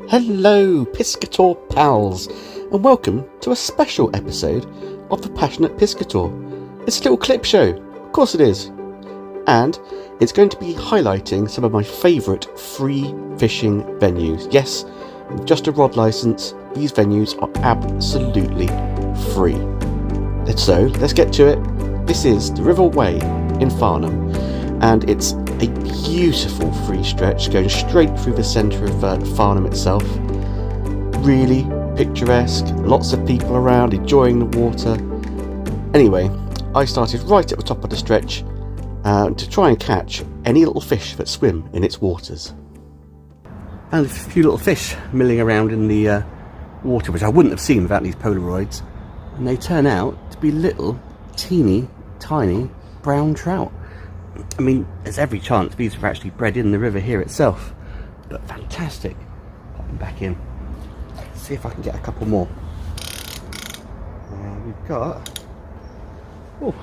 Hello, Piscator pals, and welcome to a special episode of the Passionate Piscator. It's a little clip show, of course it is, and it's going to be highlighting some of my favourite free fishing venues. Yes, with just a rod licence, these venues are absolutely free. So let's get to it. This is the River Wey in Farnham, and it's a beautiful free stretch going straight through the centre of Farnham itself. Really picturesque, lots of people around enjoying the water. Anyway, I started right at the top of the stretch to try and catch any little fish that swim in its waters. And a few little fish milling around in the water, which I wouldn't have seen without these Polaroids. And they turn out to be little, teeny, tiny brown trout. I mean, there's every chance these were actually bred in the river here itself, but fantastic. Pop them back in. Let's see if I can get a couple more. We've got, oh,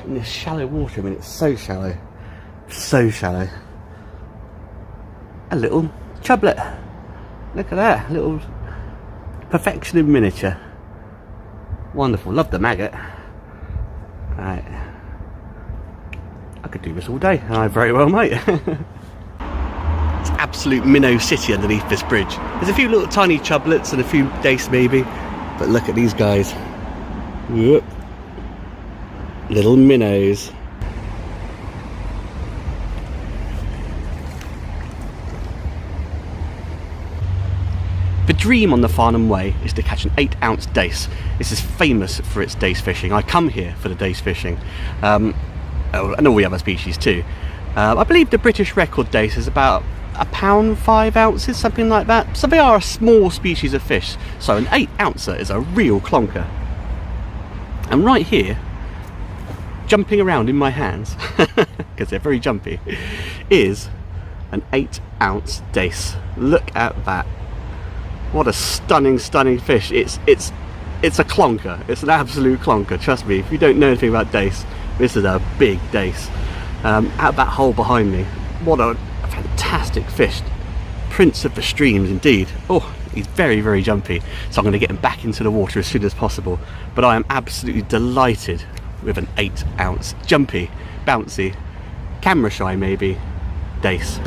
in this shallow water. I mean, it's so shallow, a little chublet. Look at that, little perfection in miniature. Wonderful, love the maggot. Right. I could do this all day, and I very well might. It's absolute Minnow city underneath this bridge. There's a few little tiny chublets and a few dace maybe, but look at these guys. Whoop. Little minnows. The dream on the Farnham Wey is to catch an 8-ounce dace. This is famous for its dace fishing. I come here for the dace fishing. And all the other species too. I believe the British record dace is about £1 5 ounces, something like that. So they are a small species of fish. So an 8-ouncer is a real clonker. And right here, jumping around in my hands, because they're very jumpy, is an 8-ounce dace. Look at that. What a stunning fish. It's a clonker. It's an absolute clonker, trust me. If you don't know anything about dace, this is a big dace. At that hole behind me, what a fantastic fish. Prince of the streams indeed. Oh, he's very jumpy, so I'm going to get him back into the water as soon as possible. But I am absolutely delighted with an 8-ounce jumpy, bouncy, camera shy maybe, dace.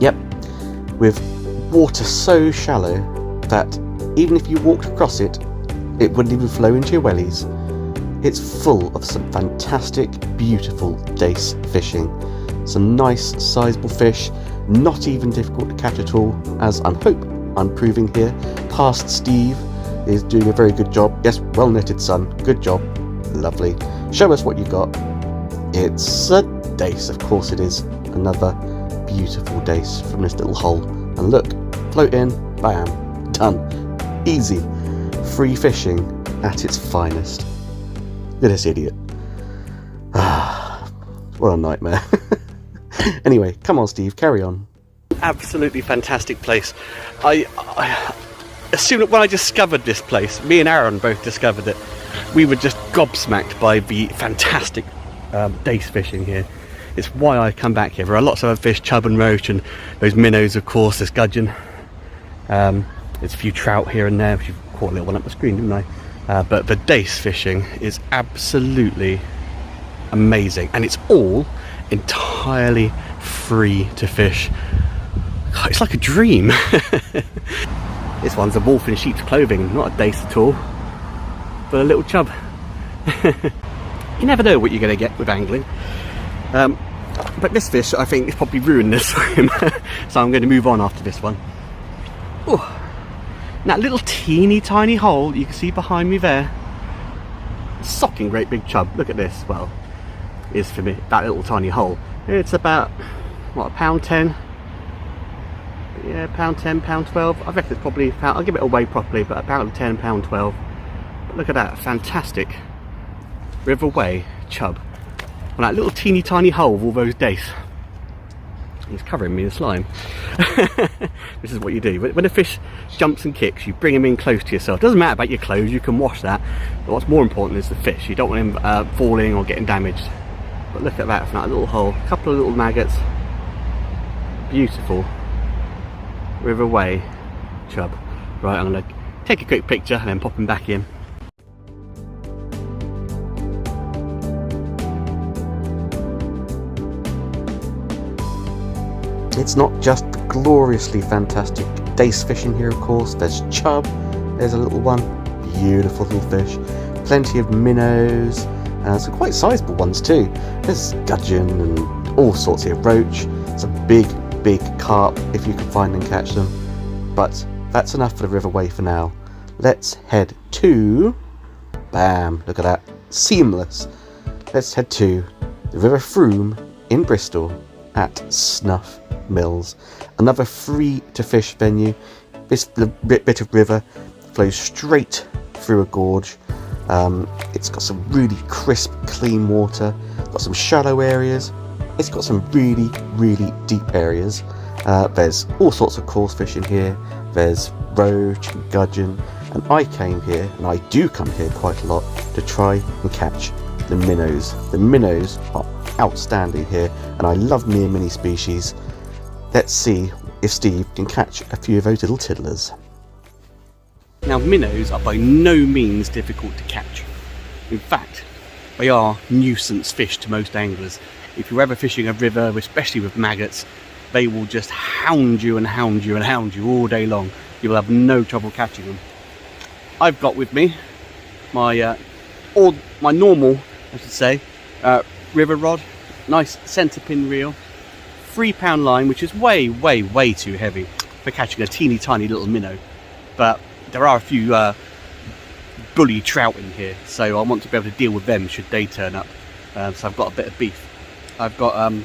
Yep, with water so shallow that even if you walked across it, it wouldn't even flow into your wellies. It's full of some fantastic, beautiful dace fishing. Some nice, sizable fish, not even difficult to catch at all, as I'm proving here. Past Steve is doing a very good job. Yes, well netted, son. Good job. Lovely. Show us what you got. It's a dace, of course it is. Another beautiful dace from this little hole. And look, float in, bam, done. Easy. Free fishing at its finest. Look at this idiot. Ah, what a nightmare. Anyway, come on Steve, carry on. Absolutely fantastic place. I assume when I discovered this place, me and Aaron both discovered it, we were just gobsmacked by the fantastic dace fishing here. It's why I come back here. There are lots of other fish, chub and roach, and those minnows, of course, there's gudgeon. There's a few trout here and there, which you've caught a little one up the screen, didn't I? But the dace fishing is absolutely amazing, and it's all entirely free to fish. God, it's like a dream. This one's a wolf in sheep's clothing, not a dace at all, but a little chub. You never know what you're going to get with angling. But this fish, I think, is probably ruined this swim. So I'm going to move on after this one. Ooh. That little teeny tiny hole you can see behind me there, socking great big chub. Look at this. Well, is for me that little tiny hole. It's about what, £1.10. Yeah, £1.10, £1.12. I reckon it's probably a pound. I'll give it away properly, but £1.10, £1.12. But look at that, fantastic River Wey chub on that little teeny tiny hole with all those dace. He's covering me in slime. This is what you do. When a fish jumps and kicks, you bring him in close to yourself. Doesn't matter about your clothes, you can wash that. But what's more important is the fish. You don't want him falling or getting damaged. But look at that from that little hole. A couple of little maggots. Beautiful. River Wey chub. Right, I'm going to take a quick picture and then pop him back in. It's not just gloriously fantastic dace fishing here, of course. There's chub, there's a little one, beautiful little fish. Plenty of minnows, some quite sizable ones too. There's gudgeon and all sorts here, roach, some big carp if you can find and catch them. But that's enough for the River Wey for now. Let's head to, bam, look at that, seamless. Let's head to the River Froome in Bristol at Snuff Mills, another free to fish venue. This bit of river flows straight through a gorge. It's got some really crisp, clean water, got some shallow areas, it's got some really deep areas. There's all sorts of coarse fish in here, there's roach and gudgeon, and I came here, and I do come here quite a lot, to try and catch the minnows. The minnows are outstanding here, and I love near mini species. Let's see if Steve can catch a few of those little tiddlers. Now, minnows are by no means difficult to catch. In fact, they are nuisance fish to most anglers. If you're ever fishing a river, especially with maggots, they will just hound you and hound you and hound you all day long. You will have no trouble catching them. I've got with me my normal, I should say, river rod, nice centre pin reel, £3 line, which is way too heavy for catching a teeny tiny little minnow. But there are a few bully trout in here, so I want to be able to deal with them should they turn up. So I've got a bit of beef. I've got a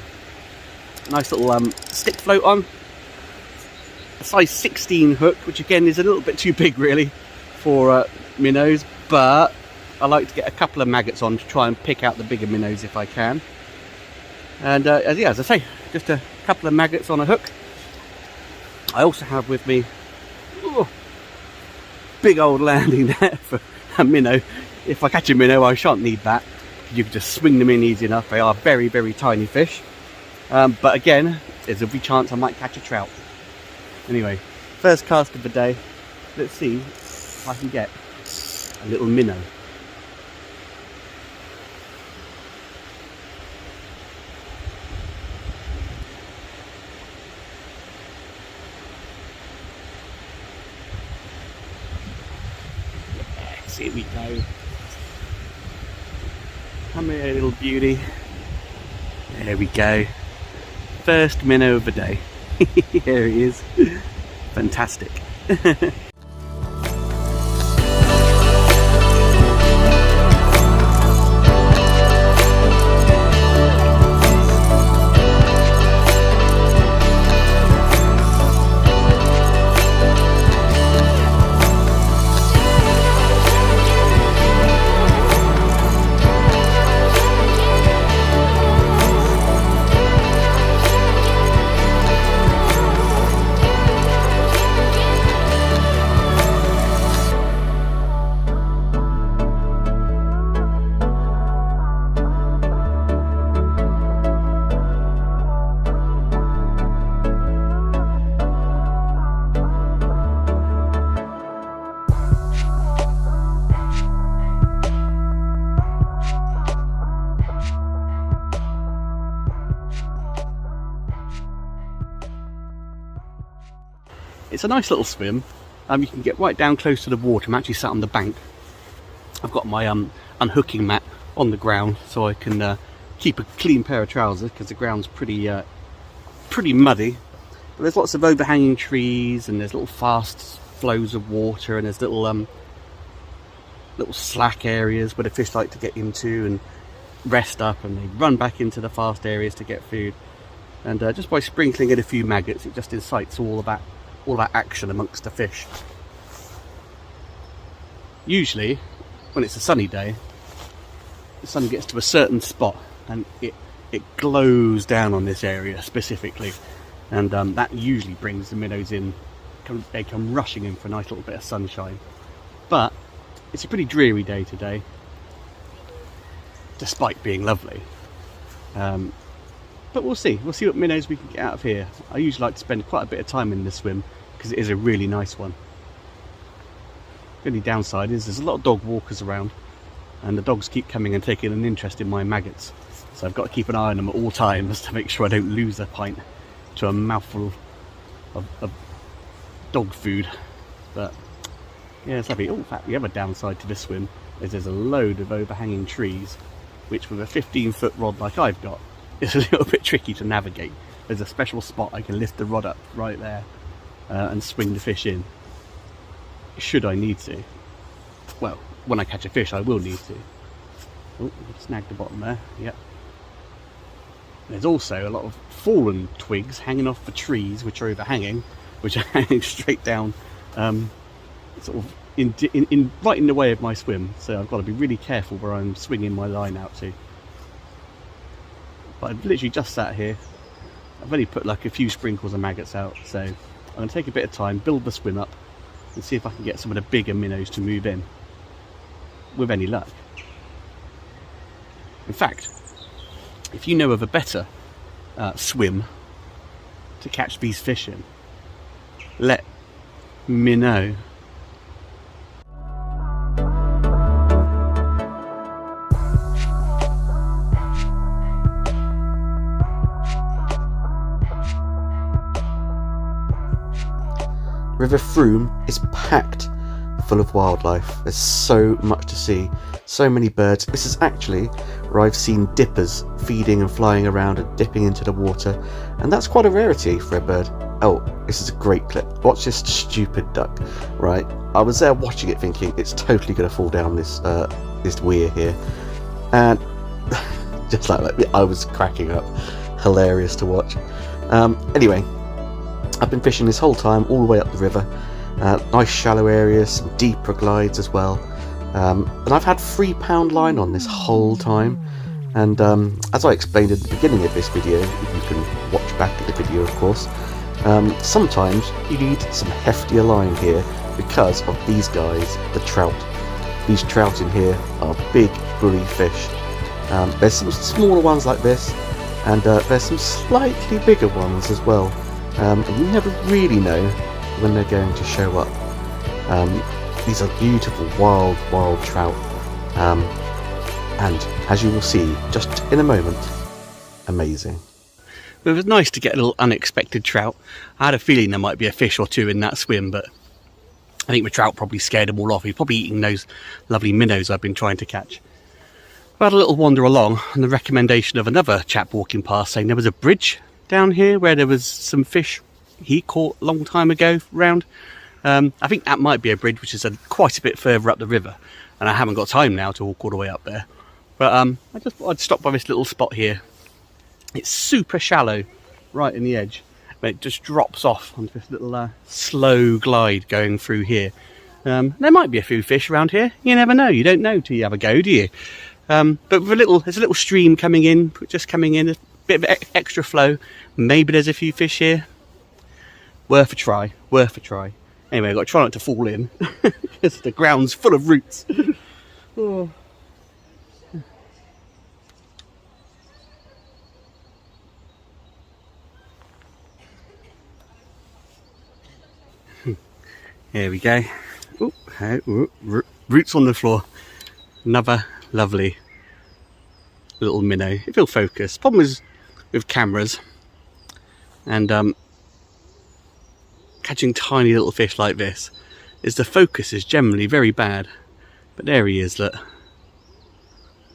nice little stick float on, a size 16 hook, which again is a little bit too big really for minnows, but I like to get a couple of maggots on to try and pick out the bigger minnows if I can. And yeah, as I say, just a couple of maggots on a hook. I also have with me big old landing net for a minnow. If I catch a minnow, I shan't need that. You can just swing them in easy enough. They are very tiny fish. But again, there's every chance I might catch a trout. Anyway, first cast of the day. Let's see if I can get a little minnow. Yes, here we go. Come here, little beauty. There we go. First minnow of the day. Here he is. Fantastic. It's a nice little swim. You can get right down close to the water. I'm actually sat on the bank. I've got my unhooking mat on the ground so I can keep a clean pair of trousers because the ground's pretty muddy. But there's lots of overhanging trees and there's little fast flows of water and there's little slack areas where the fish like to get into and rest up, and they run back into the fast areas to get food. And just by sprinkling in a few maggots, it just incites all that action amongst the fish. Usually when it's a sunny day, the sun gets to a certain spot and it glows down on this area specifically, and that usually brings the minnows in. They come rushing in for a nice little bit of sunshine. But it's a pretty dreary day today, despite being lovely. But we'll see what minnows we can get out of here. I usually like to spend quite a bit of time in this swim because it is a really nice one. The only downside is there's a lot of dog walkers around, and the dogs keep coming and taking an interest in my maggots, so I've got to keep an eye on them at all times to make sure I don't lose a pint to a mouthful of dog food. But yeah, it's lovely. Oh, in fact, the other downside to this swim is there's a load of overhanging trees, which with a 15-foot rod like I've got is a little bit tricky to navigate. There's a special spot I can lift the rod up right there and swing the fish in, should I need to. Well, when I catch a fish I will need to. Oh, snagged the bottom there. Yep. There's also a lot of fallen twigs hanging off the trees which are overhanging, which are hanging straight down, sort of right in the way of my swim. So I've got to be really careful where I'm swinging my line out to. But I've literally just sat here. I've only put like a few sprinkles of maggots out, so I'm going to take a bit of time, build the swim up, and see if I can get some of the bigger minnows to move in, with any luck. In fact, if you know of a better swim to catch these fish in, let me know. River Froome is packed full of wildlife. There's so much to see, so many birds. This is actually where I've seen dippers feeding and flying around and dipping into the water, and that's quite a rarity for a bird. Oh, this is a great clip. Watch this stupid duck, right? I was there watching it thinking it's totally going to fall down this weir here, and just like that, I was cracking up. Hilarious to watch. Anyway, I've been fishing this whole time all the way up the river. Nice shallow areas, some deeper glides as well, and I've had 3-pound line on this whole time. And as I explained at the beginning of this video, you can watch back at the video of course, sometimes you need some heftier line here because of these guys, the trout. These trout in here are big bully fish. There's some smaller ones like this, and there's some slightly bigger ones as well, and you never really know when they're going to show up. These are beautiful wild trout, and as you will see just in a moment, amazing. It was nice to get a little unexpected trout. I had a feeling there might be a fish or two in that swim, but I think the trout probably scared them all off. He's probably eating those lovely minnows I've been trying to catch. I had a little wander along on the recommendation of another chap walking past, saying there was a bridge down here where there was some fish he caught a long time ago round. I think that might be a bridge which is quite a bit further up the river, and I haven't got time now to walk all the way up there. But I just thought I'd stop by this little spot here. It's super shallow right in the edge, but it just drops off onto this little slow glide going through here. There might be a few fish around here. You never know. You don't know till you have a go, do you? But with there's a little stream coming in, just coming in, a bit of extra flow. Maybe there's a few fish here. Worth a try. Worth a try. Anyway, I've got to try not to fall in because the ground's full of roots. Oh. Here we go. Roots on the floor. Another lovely little minnow. It will focus. Problem is with cameras and catching tiny little fish like this is the focus is generally very bad. But there he is, look.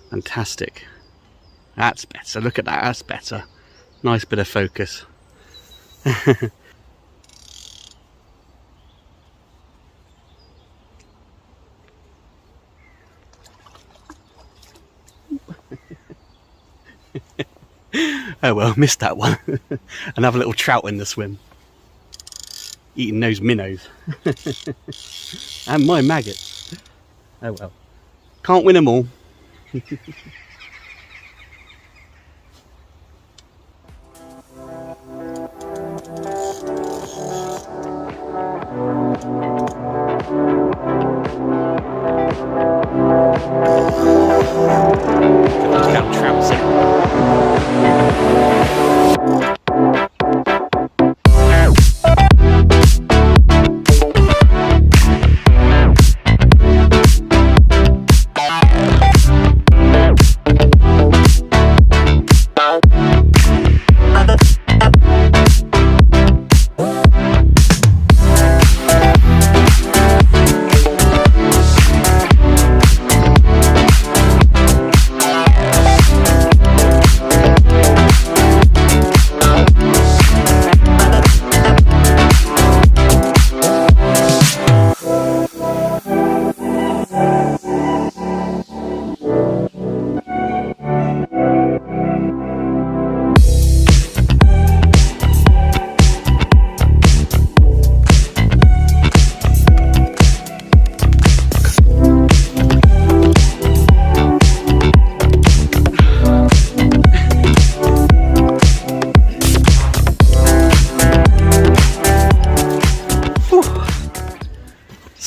Fantastic. That's better. Look at that. That's better. Nice bit of focus. Oh well, missed that one. Another little trout in the swim. Eating those minnows. And my maggots. Oh well. Can't win them all.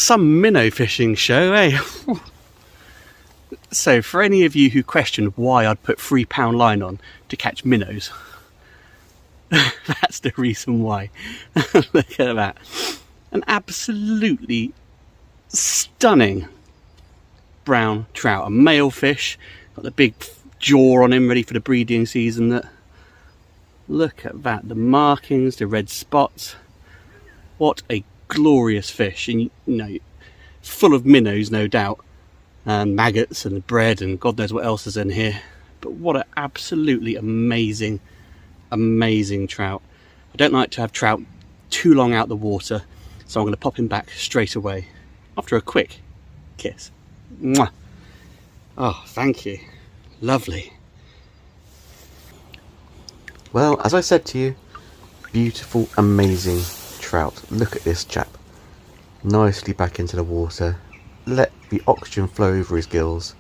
Some minnow fishing show, eh? So for any of you who questioned why I'd put £3 line on to catch minnows, that's the reason why. Look at that. An absolutely stunning brown trout, a male fish, got the big jaw on him ready for the breeding season. Look at that, the markings, the red spots. What a glorious fish. And you know, full of minnows, no doubt, and maggots and bread and God knows what else is in here. But what an absolutely amazing trout. I don't like to have trout too long out the water, so I'm going to pop him back straight away after a quick kiss. Mwah. Oh, thank you. Lovely. Well, as I said to you, beautiful, amazing trout. Look at this chap. Nicely back into the water. Let the oxygen flow over his gills.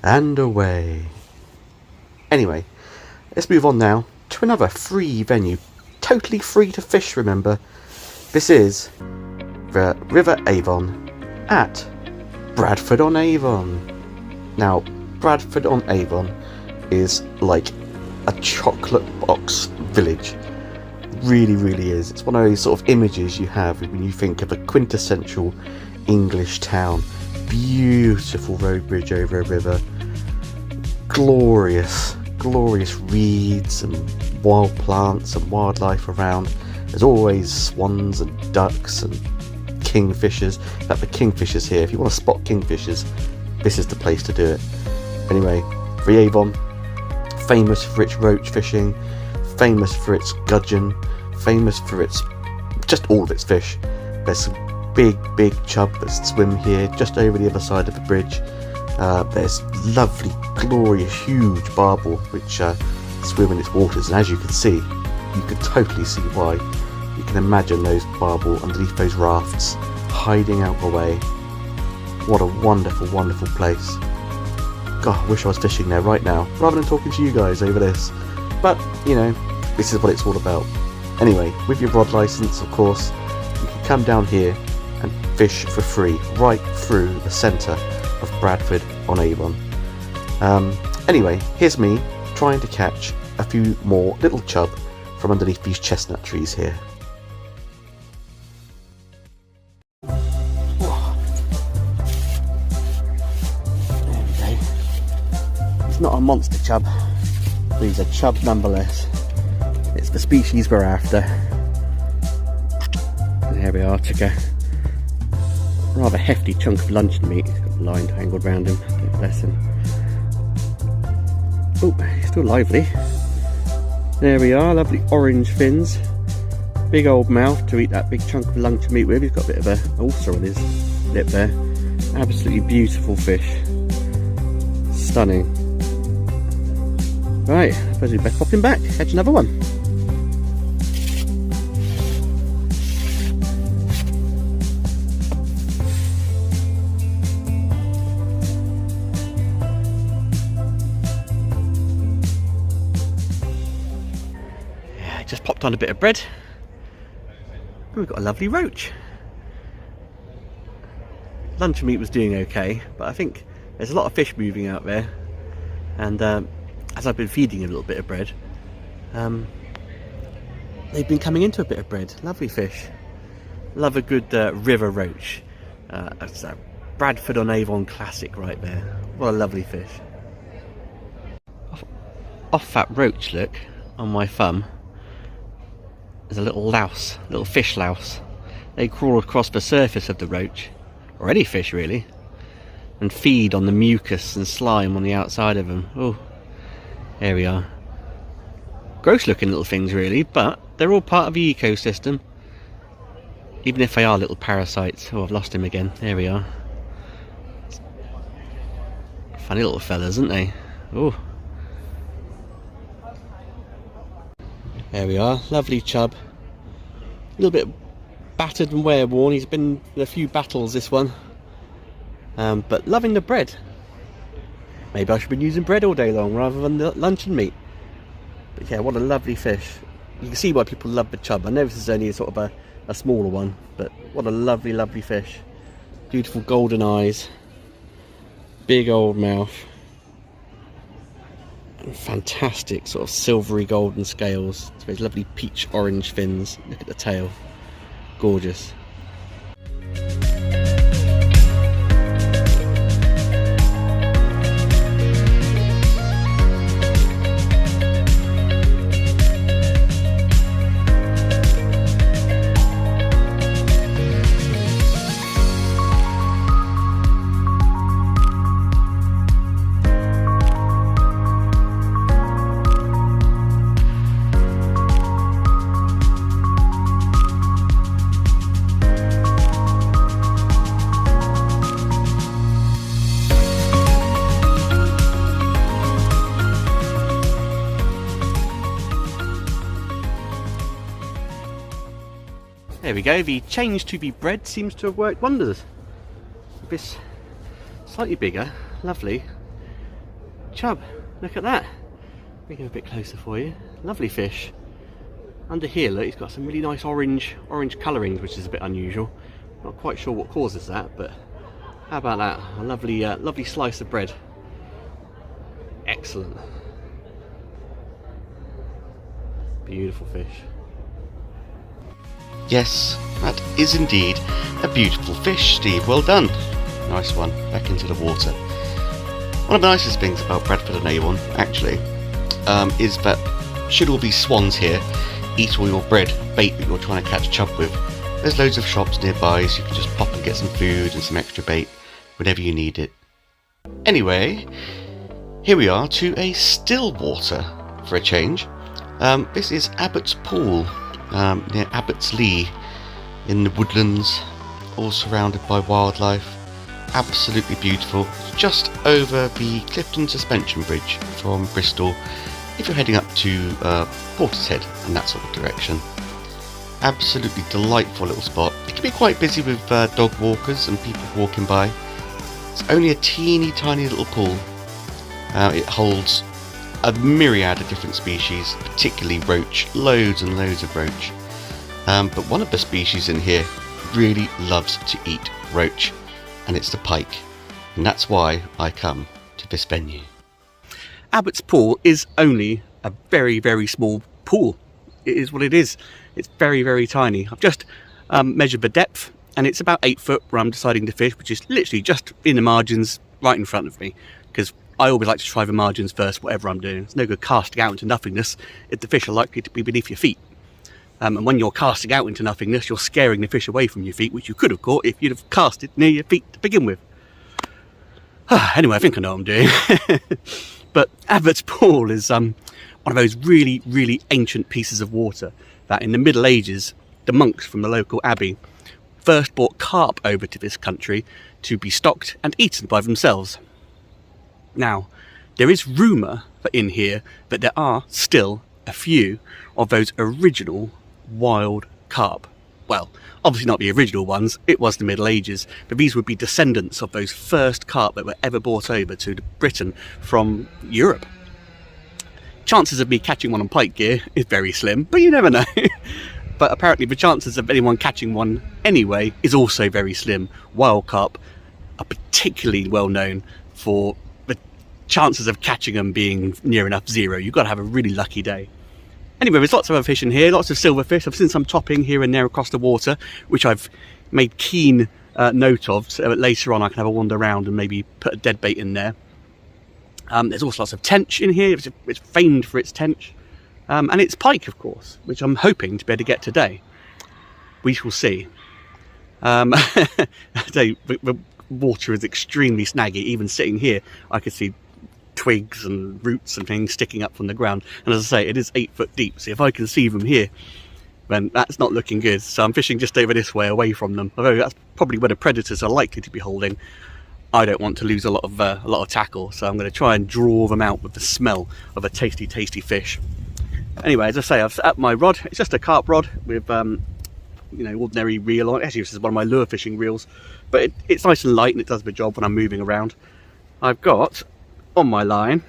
And away. Anyway, let's move on now to another free venue. Totally free to fish, remember. This is the River Avon at Bradford on Avon. Now, Bradford on Avon is like a chocolate box village. It really, really is. It's one of those sort of images you have when you think of a quintessential English town. Beautiful road bridge over a river. Glorious reeds and wild plants and wildlife around. There's always swans and ducks and kingfishers. In fact, the kingfishers here, if you want to spot kingfishers, this is the place to do it. Anyway, the Avon, famous for its roach fishing, famous for its gudgeon, famous for its just all of its fish. There's some big chub that swim here just over the other side of the bridge. There's lovely, glorious, huge barbel which swim in its waters, and as you can see, you can totally see why. You can imagine those barbel underneath those rafts, hiding out away. What a wonderful, wonderful place. God, I wish I was fishing there right now, rather than talking to you guys over this. But, you know, this is what it's all about. Anyway, with your rod license, of course, you can come down here and fish for free, right through the centre of Bradford on Avon. Anyway, here's me trying to catch a few more little chub from underneath these chestnut trees here. It's not a monster chub, but he's a chub nonetheless. It's the species we're after. And here we are, took a rather hefty chunk of luncheon meat. He's got the line tangled around him, bless him. Oh, he's still lively. There we are, lovely orange fins. Big old mouth to eat that big chunk of luncheon meat with. He's got a bit of a ulcer on his lip there. Absolutely beautiful fish. Stunning. Right, I suppose we better pop him back, catch another one. Yeah, just popped on a bit of bread. And we've got a lovely roach. Luncheon meat was doing okay, but I think there's a lot of fish moving out there, and as I've been feeding a little bit of bread, they've been coming into a bit of bread. Lovely fish. Love a good river roach. It's a Bradford on Avon classic right there. What a lovely fish. Off that roach, look, on my thumb, there's a little louse, little fish louse. They crawl across the surface of the roach, or any fish really, and feed on the mucus and slime on the outside of them. Oh, there we are. Gross looking little things really, but they're all part of the ecosystem, even if they are little parasites. Oh, I've lost him again. There we are. Funny little fellas, aren't they? Oh, there we are. Lovely chub. A little bit battered and wear-worn. He's been in a few battles, this one, but loving the bread. Maybe I should be using bread all day long rather than the luncheon meat. But yeah, what a lovely fish. You can see why people love the chub. I know this is only a sort of a smaller one, but what a lovely, lovely fish. Beautiful golden eyes, big old mouth, and fantastic sort of silvery golden scales. It's those lovely peach orange fins. Look at the tail, gorgeous. There we go, the change to the bread seems to have worked wonders. This slightly bigger, lovely chub. Look at that. Bring him a bit closer for you. Lovely fish. Under here, look, he's got some really nice orange colourings, which is a bit unusual. Not quite sure what causes that, but how about that? A lovely, lovely slice of bread. Excellent. Beautiful fish. Yes, that is indeed a beautiful fish, Steve. Well done. Nice one. Back into the water. One of the nicest things about Bradford and Avon, actually, is that should all these swans here eat all your bread, bait that you're trying to catch chub with, there's loads of shops nearby, so you can just pop and get some food and some extra bait whenever you need it. Anyway, here we are to a still water for a change. This is Abbott's Pool. Near Abbott's Lee in the woodlands, all surrounded by wildlife. Absolutely beautiful. Just over the Clifton Suspension Bridge from Bristol if you're heading up to Portishead and that sort of direction. Absolutely delightful little spot. It can be quite busy with dog walkers and people walking by. It's only a teeny tiny little pool. It holds a myriad of different species, particularly roach, loads and loads of roach. But one of the species in here really loves to eat roach, and it's the pike. And that's why I come to this venue. Abbott's Pool is only a very, very small pool. It is what it is. It's very, very tiny. I've just measured the depth, and it's about 8 foot where I'm deciding to fish, which is literally just in the margins right in front of me, because I always like to try the margins first, whatever I'm doing. It's no good casting out into nothingness if the fish are likely to be beneath your feet. And when you're casting out into nothingness, you're scaring the fish away from your feet, which you could have caught if you'd have cast it near your feet to begin with. Anyway, I think I know what I'm doing. But Abbott's Pool is one of those really, really ancient pieces of water that in the Middle Ages, the monks from the local abbey first brought carp over to this country to be stocked and eaten by themselves. Now, there is rumour that in here that there are still a few of those original wild carp. Well, obviously not the original ones, it was the Middle Ages, but these would be descendants of those first carp that were ever brought over to Britain from Europe. Chances of me catching one on pike gear is very slim, but you never know. But apparently the chances of anyone catching one anyway is also very slim. Wild carp are particularly well known for chances of catching them being near enough zero. You've got to have a really lucky day. Anyway, there's lots of other fish in here, lots of silverfish. I've seen some topping here and there across the water, which I've made keen note of, so that later on I can have a wander around and maybe put a dead bait in there. There's also lots of tench in here. It's famed for its tench. And it's pike, of course, which I'm hoping to be able to get today. We shall see. The water is extremely snaggy. Even sitting here, I could see twigs and roots and things sticking up from the ground, and as I say, it is 8 foot deep, so if I can see them here, then that's not looking good. So I'm fishing just over this way away from them, although that's probably where the predators are likely to be holding. I don't want to lose a lot of tackle, so I'm going to try and draw them out with the smell of a tasty fish. Anyway, as I say, I've set up my rod. It's just a carp rod with ordinary reel on. Actually, this is one of my lure fishing reels, but it's nice and light and it does the job when I'm moving around. I've got on my line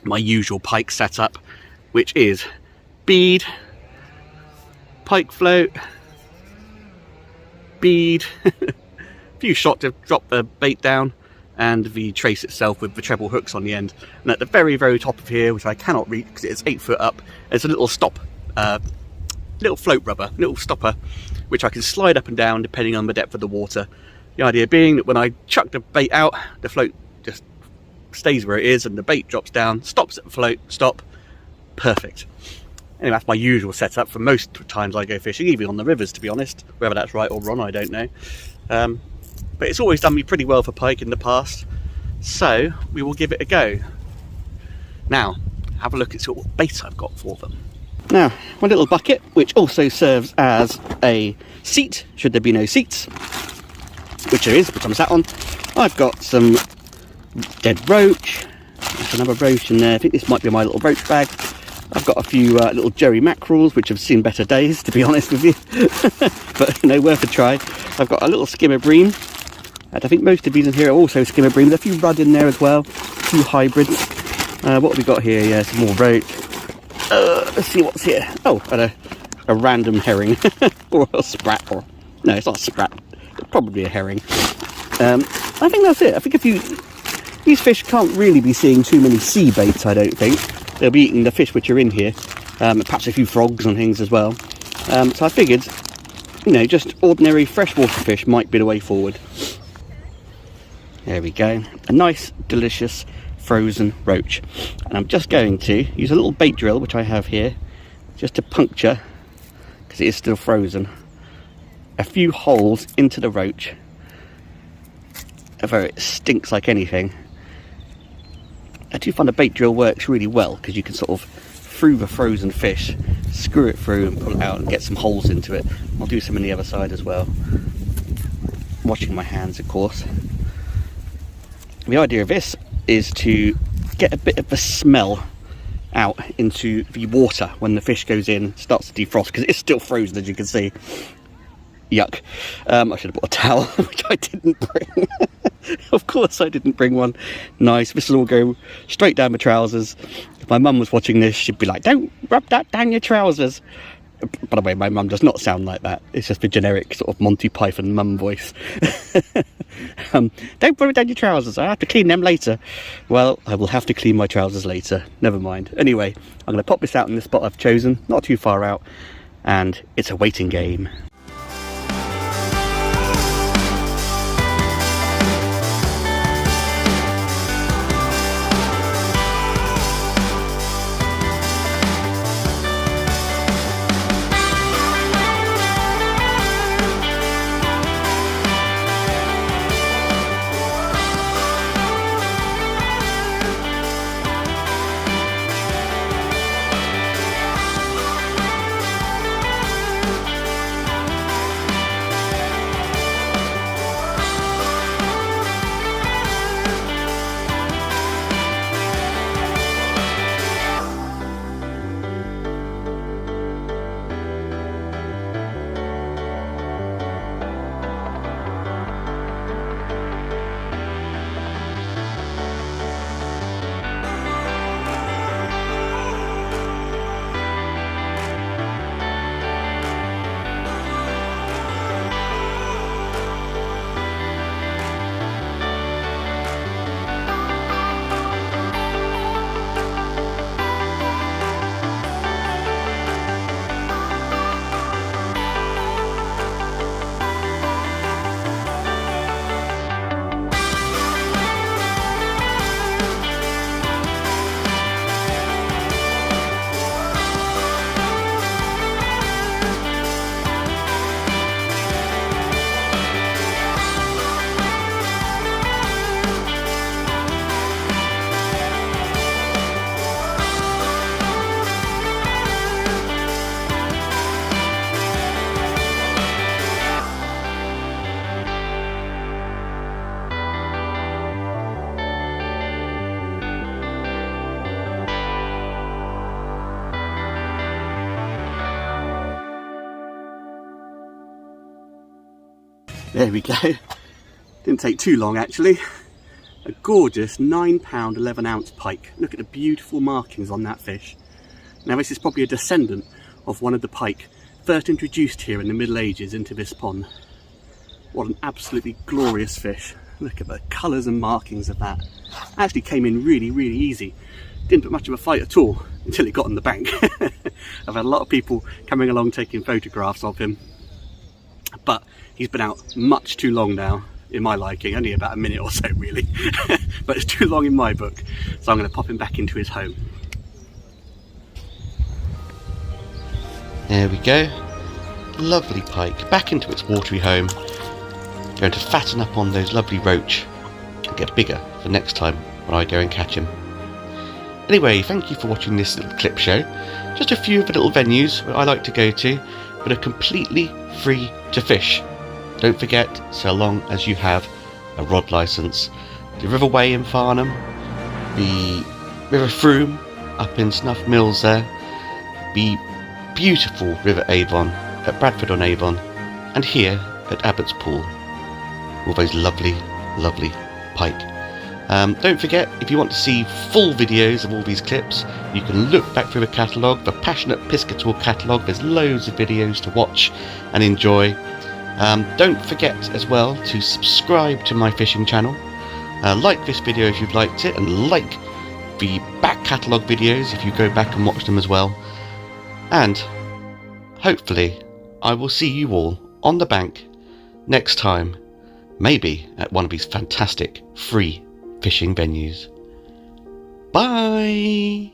my usual pike setup, which is bead, pike float, bead, a few shot to drop the bait down, and the trace itself with the treble hooks on the end. And at the very, very top of here, which I cannot reach because it's 8 foot up, there's a little stop, little float rubber, little stopper, which I can slide up and down depending on the depth of the water. The idea being that when I chuck the bait out, the float just stays where it is and the bait drops down, stops at the float, stop, perfect. Anyway, that's my usual setup for most times I go fishing, even on the rivers, to be honest. Whether that's right or wrong, I don't know. But it's always done me pretty well for pike in the past, so we will give it a go. Now, have a look at sort of what bait I've got for them. Now, my little bucket, which also serves as a seat, should there be no seats, which there is, which I'm sat on. I've got some dead roach. There's another roach in there. I think this might be my little roach bag. I've got a few little jerry mackerels, which have seen better days, to be honest with you. But, you know, worth a try. I've got a little skimmer bream. And I think most of these in here are also skimmer bream. There's a few rudd in there as well. A few hybrids. What have we got here? Yeah, some more roach. Let's see what's here. Oh, and a random herring. Or a sprat. Or no, it's not a sprat. It's probably a herring. I think that's it. I think these fish can't really be seeing too many sea baits, I don't think. They'll be eating the fish which are in here. Perhaps a few frogs and things as well. So I figured, you know, just ordinary freshwater fish might be the way forward. There we go. A nice, delicious frozen roach. And I'm just going to use a little bait drill, which I have here, just to puncture, because it is still frozen, a few holes into the roach, although it stinks like anything. I do find a bait drill works really well, because you can sort of, through the frozen fish, screw it through and pull it out and get some holes into it. I'll do some on the other side as well. Washing my hands, of course. The idea of this is to get a bit of the smell out into the water when the fish goes in, starts to defrost, because it's still frozen, as you can see. Yuck. I should have brought a towel, which I didn't bring. Of course I didn't bring one. Nice. This will all go straight down my trousers. If my mum was watching this, she'd be like, don't rub that down your trousers. By the way, my mum does not sound like that. It's just a generic sort of Monty Python mum voice. Don't put it down your trousers. I have to clean them later. Well, I will have to clean my trousers later. Never mind. Anyway, I'm going to pop this out in the spot I've chosen. Not too far out. And it's a waiting game. There we go. Didn't take too long actually. A gorgeous 9 pound 11 ounce pike. Look at the beautiful markings on that fish. Now this is probably a descendant of one of the pike first introduced here in the Middle Ages into this pond. What an absolutely glorious fish. Look at the colours and markings of that. Actually came in really, really easy. Didn't put much of a fight at all until it got on the bank. I've had a lot of people coming along taking photographs of him, but he's been out much too long now, in my liking, only about a minute or so really, but it's too long in my book, so I'm going to pop him back into his home. There we go. Lovely pike, back into its watery home. Going to fatten up on those lovely roach and get bigger for next time when I go and catch him. Anyway, thank you for watching this little clip show. Just a few of the little venues where I like to go to, but are completely free to fish. Don't forget, so long as you have a rod licence. The River Wey in Farnham, the River Froome up in Snuff Mills there, the beautiful River Avon at Bradford on Avon, and here at Abbott's Pool. All those lovely, lovely pike. Don't forget, if you want to see full videos of all these clips, you can look back through the catalogue, the Passionate Piscator catalogue. There's loads of videos to watch and enjoy. Don't forget as well to subscribe to my fishing channel. Like this video if you've liked it, and like the back catalogue videos if you go back and watch them as well. And hopefully I will see you all on the bank next time, maybe at one of these fantastic free fishing venues. Bye!